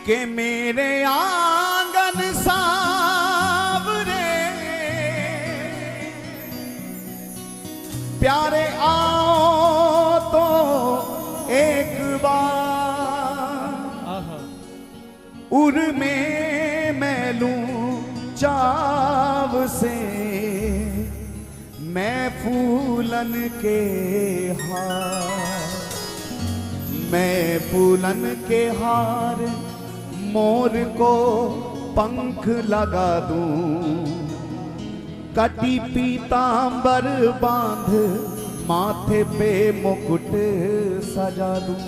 कि मेरे आंगन सावरे प्यारे आओ तो एक बार उर में मैं लूं चाव से मैं फूलन के हार, मैं फूलन के हार मोर को पंख लगा दूं, कटी पीतांबर बांध माथे पे मुकुट सजा दूं।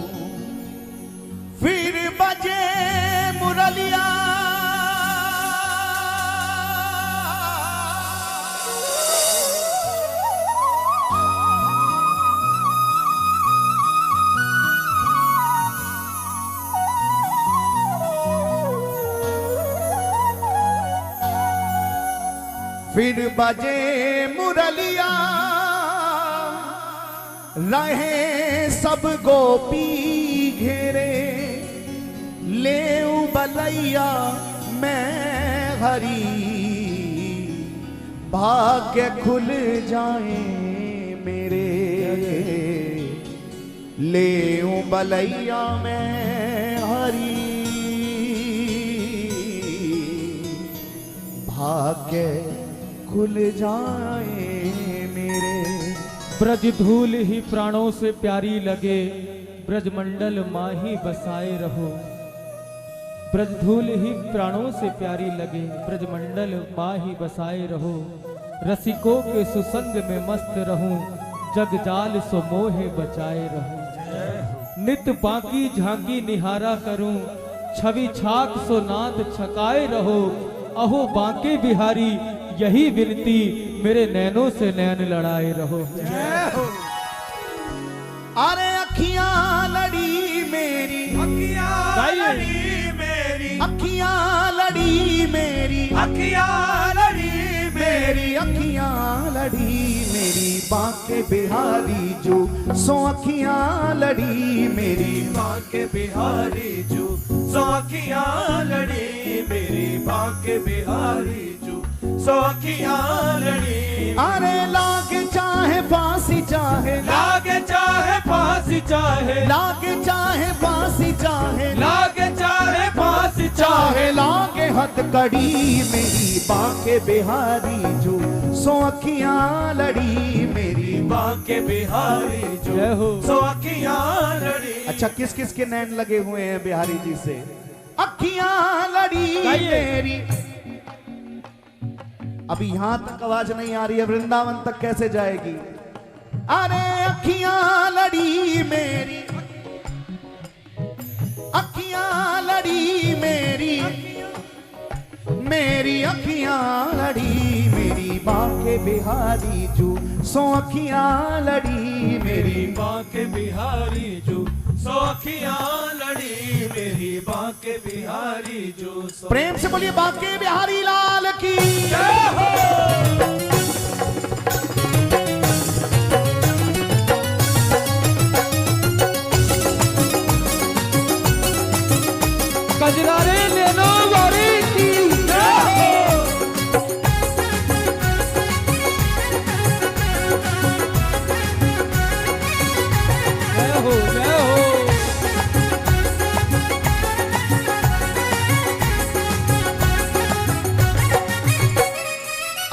फिर बजे मुरलिया फिर बजे मुरलिया रहे सब गोपी घेरे, ले बलैया मैं हरी भाग्य खुल जाए मेरे, ले बलैया मैं हरी भाग्य खुल जाए मेरे। ब्रज धूल ही प्राणों से प्यारी लगे, ब्रजमंडल माही बसाए रहो। ब्रज धूल ही प्राणों से प्यारी लगे, ब्रजमंडल माही बसाए रहो। रसिकों के सुसंग में मस्त रहूं, जग जाल सो मोहे बचाए रहूं। नित बाकी झांकी निहारा करूं, छवि छाक सो नाथ छकाए रहो। अहो बांके बिहारी यही विनती, मेरे नैनों से नैन लड़ाए रहो। अरे अखियां लड़ी मेरी, अखियां लड़ी मेरी, अखियां लड़ी मेरी, अखियां लड़ी मेरी अखियां लड़ी मेरी बांके बिहारी जो सो अखियां लड़ी मेरी बांके बिहारी जो सो अखियां लड़ी मेरी बांके बिहारी जो सो अखियां लड़ी। अरे लागे चाहे फांसी चाहे, लागे चाहे फांसी चाहे, लागे चाहे फांसी चाहे, लागे चाहे फांसी चाहे, लागे हथकड़ी मेरी बांके बिहारी जो सो अखियां लड़ी मेरी बांके बिहारी जो सो अखियां लड़ी। अच्छा किस किस के नैन लगे हुए हैं बिहारी जी से? अखियां लड़ी मेरी। अभी यहां तक आवाज नहीं आ रही है, वृंदावन तक कैसे जाएगी? अरे अखियां लड़ी मेरी, अखियां लड़ी मेरी, मेरी अखियां लड़ी मेरी बांके बिहारी जो सो अखियां लड़ी मेरी बांके बिहारी जो सो अखियां लड़ी मेरी बांके बिहारी जो सो। प्रेम से बोलिए बांके बिहारी लाल की जय हो। कजरारे लेनो वारी की जय हो। जय हो जय हो।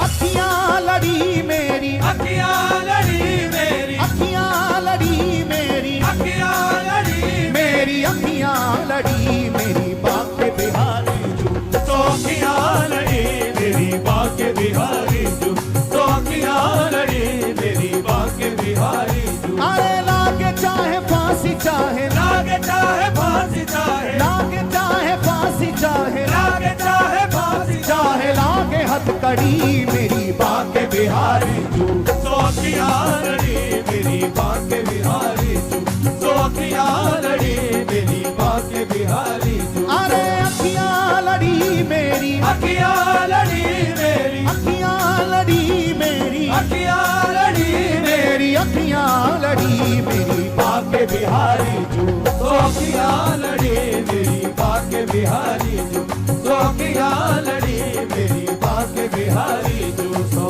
अखियां लड़ी मेरी, अखियां लड़ी मेरी, अखियां लड़ी मेरी, अखियां लड़ी मेरी अखियां लड़ी मेरी बांके बिहारी जो सो अखियां लड़ी मेरी बांके बिहारी जो सो अखियां लड़ी मेरी बांके बिहारी जो। अरे लागे चाहे फांसी चाहे, लागे चाहे फांसी चाहे, लागे चाहे फांसी चाहे, लागे चाहे फांसी चाहे लागे हथकड़ी मेरी बांके बिहारी जो सो अखियां लड़ी मेरी बांके बिहारी जो सो अखियां लड़ी मेरी बांके बिहारी जो। अरे अखियां लड़ी मेरी, अखियां लड़ी मेरी, अखियां लड़ी मेरी, अखियां लड़ी मेरी अखियां लड़ी मेरी बांके बिहारी जो सो अखियां लड़ी मेरी बांके बाके बिहारी जो सो अखियां लड़ी मेरी बाके बिहारी जो सो।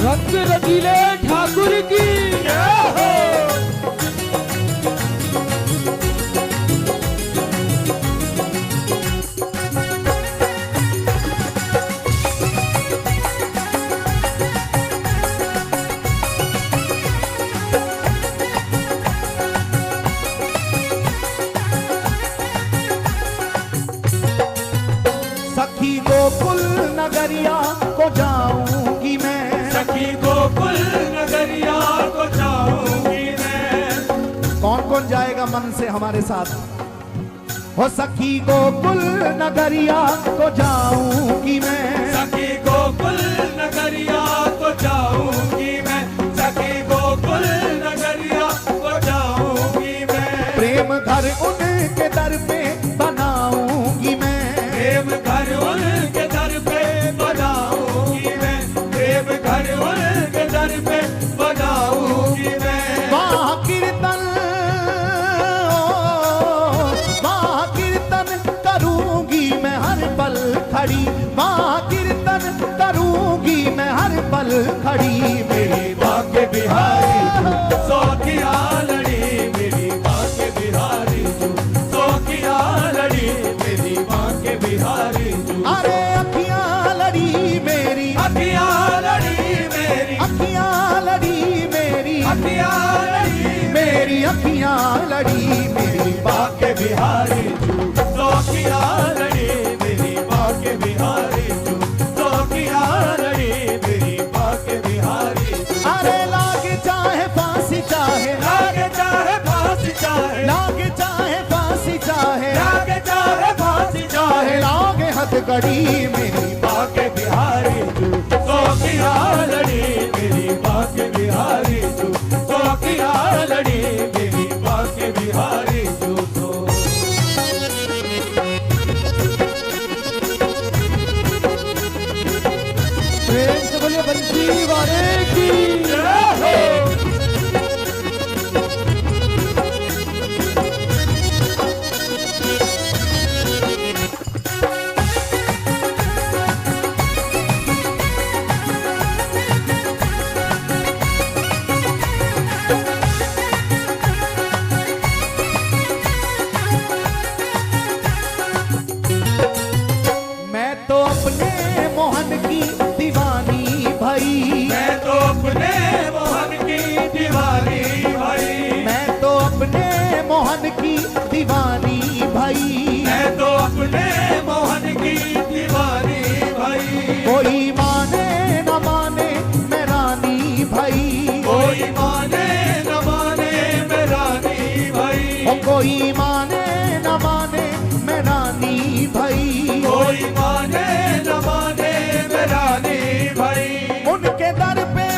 रंग रंगीले ठाकुर की सखी गोकुल नगरिया को जाऊंगी मैं, सखी गोकुल नगरिया को जाऊंगी मैं। कौन कौन जाएगा मन से हमारे साथ? हो सखी गोकुल नगरिया को जाऊंगी मैं, सखी गोकुल नगरिया को जाऊंगी मैं, सखी गोकुल नगरिया को जाऊंगी मैं। प्रेम घर उनके दर पे बनाऊंगी मैं, प्रेम घर उनके दर पे बनाऊंगी मैं, प्रेम घर उनके दर पे बनाऊंगी मैं। वहाँ कीर्तन करूंगी मैं हर पल खड़ी, वहाँ कीर्तन करूंगी मैं हर पल खड़ी। मेरी बाके बिहारी सो अखियां लड़ी मेरी बाके बिहारी जो सो अखियां लड़ी मेरी बाके बिहारी जो। अरे अखियां लड़ी मेरी, अखियां लड़ी मेरी, अखियां लड़ी मेरी, अखियां लड़ी मेरी अखियां लड़ी मेरी बाके बिहारी जो सो अखियां लड़ी मेरी बाके बिहारी जो सो अखियां लड़ी मेरी बाके बिहारी जो। अरे लागे चाहे फांसी चाहे, लागे चाहे फांसी चाहे, लागे चाहे फांसी चाहे, लागे चाहे फांसी चाहे, लागे हथकड़ी मेरी बाके बिहारी जो सो अखियां लड़ी मेरी बाके बिहारी जो सो अखियां लड़ी मेरी बाके बिहारी जो सो। प्रेम से बोलिए बंसी वाले की मैं तो अपने मोहन की दीवानी भई, मैं तो अपने मोहन की दीवानी भाई, मैं तो अपने मोहन की दीवानी भई। मैं तो अपने मोहन की दीवानी भाई। कोई माने न माने मैं रानी भई, कोई माने न माने मैं रानी भाई, ओ कोई माने न माने मैं रानी भई। कोई माने न माने मैं रानी भाई। उनके दर पे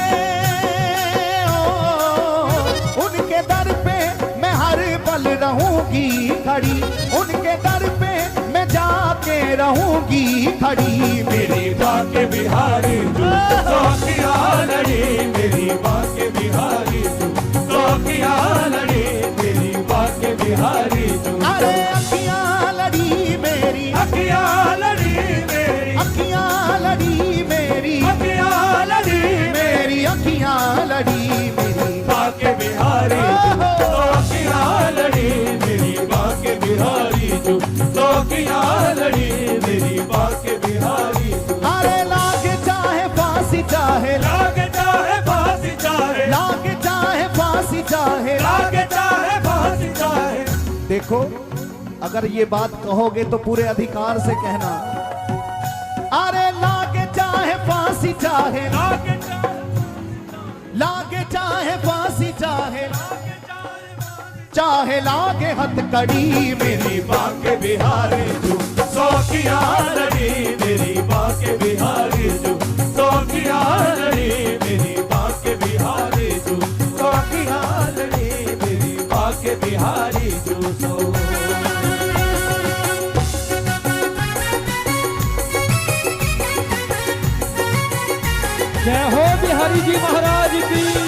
उनके दर पे मैं हर पल रहूंगी खड़ी, उनके दर पे मैं जाके रहूंगी खड़ी। मेरी बाके बिहारी जो सो अखियां लड़ी मेरी बाके बिहारी जो सो अखियां लड़ी मेरी बाके बिहारी जो। अरे अखियां लड़ी मेरी, अखियां लड़ी मेरी, अखियां लड़ी मेरी, अखियां लड़ी मेरी अखियां लड़ी मेरी बाके बिहारी जो सो अखियां लड़ी मेरी बाके बिहारी जो सो अखियां लड़ी मेरी बाके बिहारी जो। अरे लागे चाहे फांसी चाहे, लागे चाहे फांसी चाहे, लागे चाहे फांसी चाहे। लागे चाहे फांसी चाहे। देखो अगर ये बात कहोगे तो पूरे अधिकार से कहना। अरे लागे चाहे फांसी चाहे, लागे चाहे लागे चाहे फांसी चाहे, चाहे लागे हथकड़ी मेरी मेरी बाके बिहारी जो सो अखियां लड़ी मेरी बाके बिहारी जो सो अखियां लड़ी मेरी बाके बिहारी जो सो अखियां लड़ी मेरी बाके बिहारी जो सो। जय हो बिहारी जी महाराज की।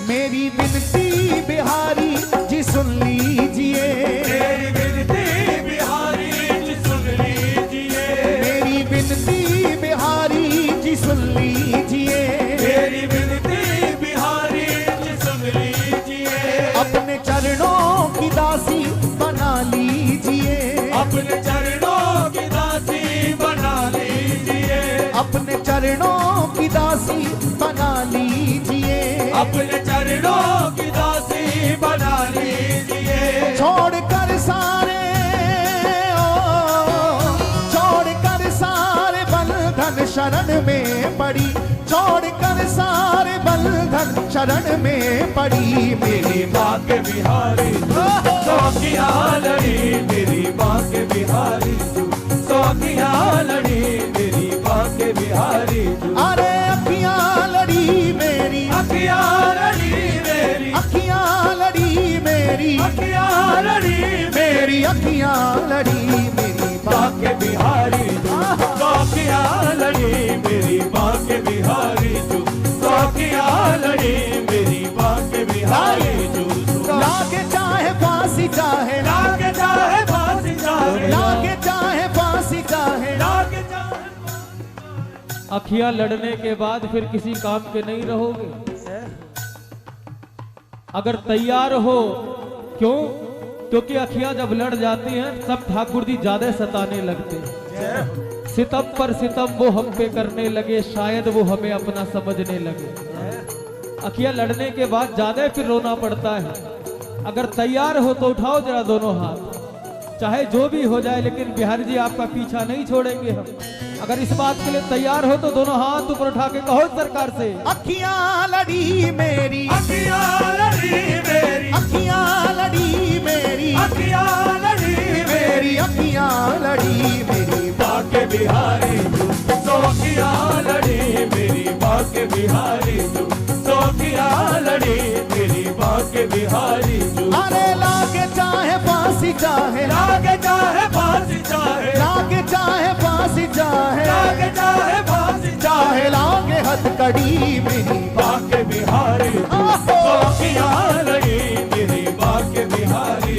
मेरी विनती बिहारी जी सुन लीजिए, मेरी विनती बिहारी जी सुन लीजिए, मेरी विनती बिहारी जी सुन लीजिए, मेरी विनती बिहारी जी सुन लीजिए, अपने चरणों की दासी बना लीजिए, अपने चरणों की दासी बना लीजिए, अपने चरणों की दासी बना लीजिए, अपने चरणों की दासी बना लीजिए, छोड़कर सारे छोड़कर सारे बंधन शरण में पड़ी, छोड़कर सारे बंधन शरण में पड़ी। मेरी माँ के बिहारी सौखिया लड़ी, मेरी माँ के बिहारी सौखिया लड़ी, मेरी माँ के बिहारी अरे अखियां लड़ी मेरी, अखिया लड़ी मेरी, अखियां लड़ी मेरी, अखिया लड़ी मेरी अखियां लड़ी मेरी माँ के बिहारी सौखिया लड़ी, मेरी माँ के बिहारी सौखिया लड़ी, मेरी माँ के बिहारी लागे चाहे फांसी चाहे, लागे चाहे फांसी चाहे, लागे चाहे फांसी चाहे, लागे चाहे अखियां लड़ने के बाद फिर किसी काम के नहीं रहोगे। अगर तैयार हो, क्यों? क्योंकि अखियां जब लड़ जाती हैं सब ठाकुर जी ज्यादा सताने लगते हैं। सितम पर सितम वो हम पे करने लगे, शायद वो हमें अपना समझने लगे। अखियां लड़ने के बाद ज्यादा फिर रोना पड़ता है। अगर तैयार हो तो उठाओ जरा दोनों हाथ, चाहे जो भी हो जाए, लेकिन बिहारी जी आपका पीछा नहीं छोड़ेंगे हम। अगर इस बात के लिए तैयार हो तो दोनों हाथ ऊपर उठा के कहो सरकार से, अखियां लड़ी मेरी, अखिया लड़ी मेरी, अखियां लड़ी मेरी, अखिया लड़ी मेरी अखियां लड़ी मेरी माँ के बिहारी सौखिया लड़ी, मेरी माँ के बिहारी सौखिया लड़ी, मेरी माँ के बिहारी अरे लागे चाहे फांसी चाहे, लागे चाहे फांसी चाहे, लागे चाहे फांसी चाहे, लागे चाहे फांसी चाहे, चाहे लागे हथकड़ी मेरी माँ के बिहारी सौखिया लड़ी, मेरी माँ के बिहारी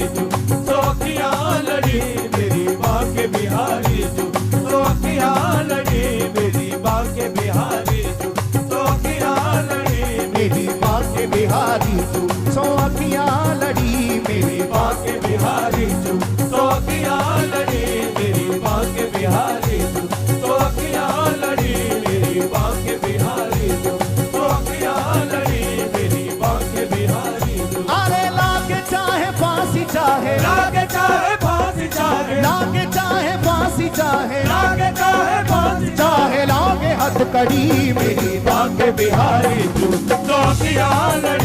सौखिया लड़ी, मेरी माँ के बिहारी सौखिया लड़ी, मेरी माँ के बिहारी सौखिया लड़ी, मेरी माँ के बिहारी तू सो अखियां लड़ी मेरी माँ के बिहारी सौखिया लड़ी, मेरी माँ के बिहारी सौखिया लड़ी, मेरी माँ के बिहारी सौखिया लड़ी, मेरी माँ के बिहारी अरे लागे चाहे फांसी चाहे, लागे चाहे फांसी चाहे, लागे चाहे फांसी चाहे, लागे चाहे फांसी चाहे लागे हथकड़ी मेरी माँ के बिहारी सौखिया लड़ी,